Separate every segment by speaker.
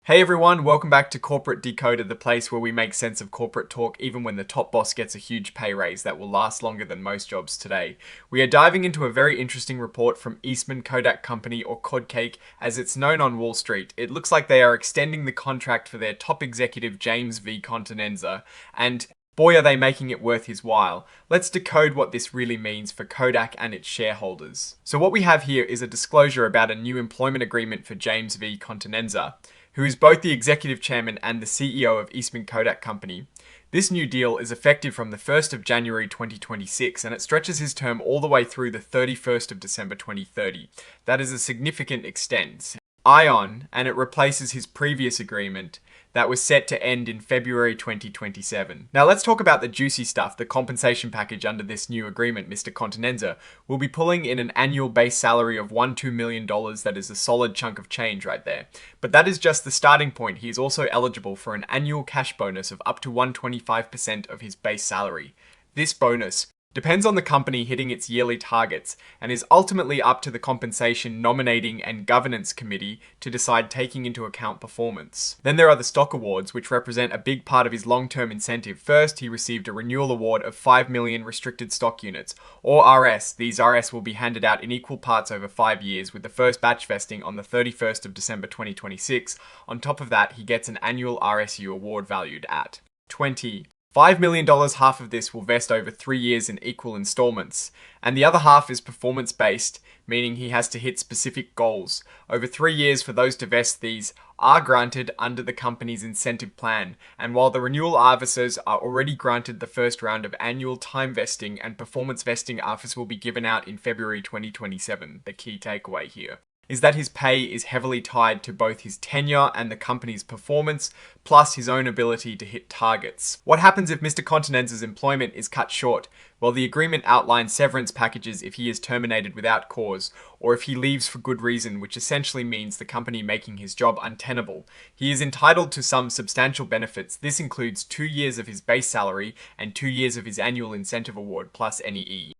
Speaker 1: Hey everyone, welcome back to Corporate Decoder, the place where we make sense of corporate talk even when the top boss gets a huge pay raise that will last longer than most jobs today. We are diving into a very interesting report from EASTMAN Kodak Company, or Kodak as it's known on Wall Street. It looks like they are extending the contract for their top executive James V. Continenza, and boy are they making it worth his while. Let's decode what this really means for Kodak and its shareholders. So what we have here is a disclosure about a new employment agreement for James V. Continenza, who is both the executive chairman and the CEO of EASTMAN Kodak Company. This new deal is effective from the 1st of January 2026, and it stretches his term all the way through the 31st of December 2030. That is a significant extent. And it replaces his previous agreement that was set to end in February 2027. Now let's talk about the juicy stuff, the compensation package under this new agreement. Mr. Continenza will be pulling in an annual base salary of $2 million. That is a solid chunk of change right there. But that is just the starting point. He is also eligible for an annual cash bonus of up to 125% of his base salary. This bonus depends on the company hitting its yearly targets and is ultimately up to the compensation nominating and governance committee to decide, taking into account performance. Then there are the stock awards, which represent a big part of his long-term incentive. First, he received a renewal award of 5 million restricted stock units, or RS. These RS will be handed out in equal parts over 5 years, with the first batch vesting on the 31st of December 2026. On top of that, he gets an annual RSU award valued at $5 million. Half of this will vest over 3 years in equal installments, and the other half is performance-based, meaning he has to hit specific goals. Over 3 years for those to vest, these are granted under the company's incentive plan, and while the renewal officers are already granted the first round of annual time vesting, and performance vesting offers will be given out in February 2027. The key takeaway here is that his pay is heavily tied to both his tenure and the company's performance, plus his own ability to hit targets. What happens if Mr. Continenza's employment is cut short? Well, the agreement outlines severance packages if he is terminated without cause, or if he leaves for good reason, which essentially means the company making his job untenable. He is entitled to some substantial benefits. This includes 2 years of his base salary and 2 years of his annual incentive award, plus any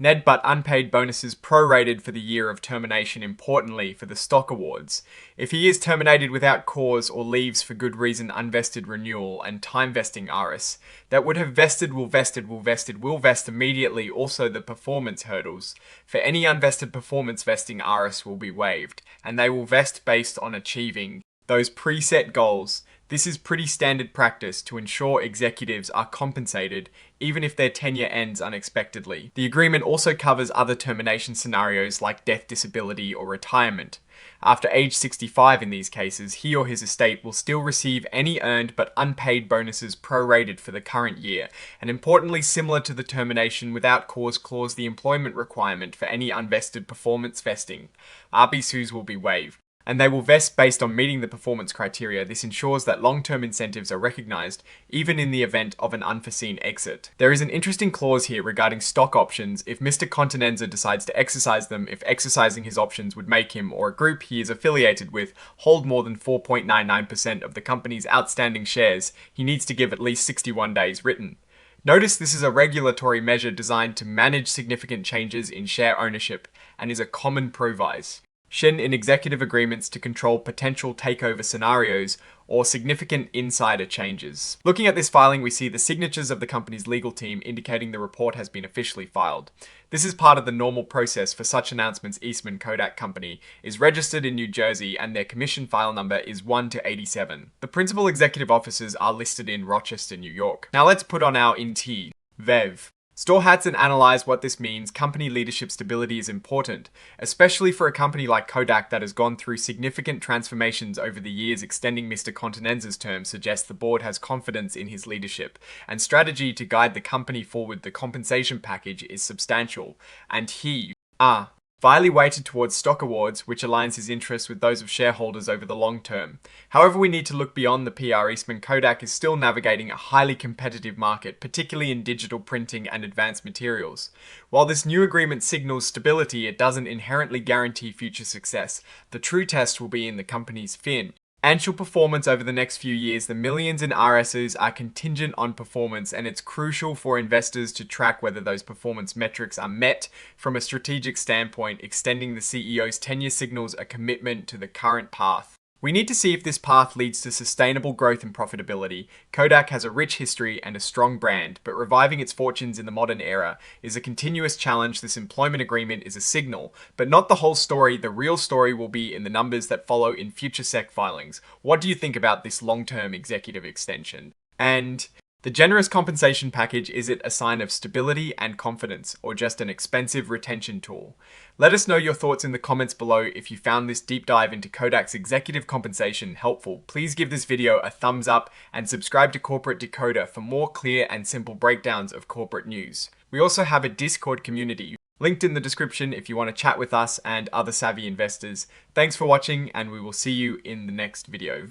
Speaker 1: NED but unpaid bonuses prorated for the year of termination. Importantly, for the stock awards, if he is terminated without cause or leaves for good reason, unvested renewal and time vesting RS that would have vested will vest immediately. Also, the performance hurdles for any unvested performance vesting RS will be waived, and they will vest based on achieving those preset goals. This is pretty standard practice to ensure executives are compensated even if their tenure ends unexpectedly. The agreement also covers other termination scenarios like death, disability, or retirement. After age 65 in these cases, he or his estate will still receive any earned but unpaid bonuses prorated for the current year. And importantly, similar to the termination without cause clause, the employment requirement for any unvested performance vesting RBSUs will be waived, and they will vest based on meeting the performance criteria. This ensures that long-term incentives are recognized, even in the event of an unforeseen exit. There is an interesting clause here regarding stock options if Mr. Continenza decides to exercise them. If exercising his options would make him or a group he is affiliated with hold more than 4.99% of the company's outstanding shares, he needs to give at least 61 days written. Notice this is a regulatory measure designed to manage significant changes in share ownership and is a common proviso in executive agreements to control potential takeover scenarios or significant insider changes. Looking at this filing, we see the signatures of the company's legal team indicating the report has been officially filed. This is part of the normal process for such announcements. EASTMAN Kodak Company is registered in New Jersey and their commission file number is 1 to 87. The principal executive officers are listed in Rochester, New York. Now let's put on our VEV store hats and analyze what this means. Company leadership stability is important, especially for a company like Kodak that has gone through significant transformations over the years. Extending Mr. Continenza's term suggests the board has confidence in his leadership and strategy to guide the company forward. The compensation package is substantial, and he Viley weighted towards stock awards, which aligns his interests with those of shareholders over the long term. However, we need to look beyond the PR. EASTMAN Kodak is still navigating a highly competitive market, particularly in digital printing and advanced materials. While this new agreement signals stability, it doesn't inherently guarantee future success. The true test will be in the company's financial performance over the next few years. The millions in RSUs are contingent on performance, and it's crucial for investors to track whether those performance metrics are met. From a strategic standpoint, extending the CEO's tenure signals a commitment to the current path. We need to see if this path leads to sustainable growth and profitability. Kodak has a rich history and a strong brand, but reviving its fortunes in the modern era is a continuous challenge. This employment agreement is a signal, but not the whole story. The real story will be in the numbers that follow in future SEC filings. What do you think about this long-term executive extension? And the generous compensation package, is it a sign of stability and confidence, or just an expensive retention tool? Let us know your thoughts in the comments below. If you found this deep dive into Kodak's executive compensation helpful, please give this video a thumbs up and subscribe to Corporate Decoder for more clear and simple breakdowns of corporate news. We also have a Discord community, linked in the description if you want to chat with us and other savvy investors. Thanks for watching, and we will see you in the next video.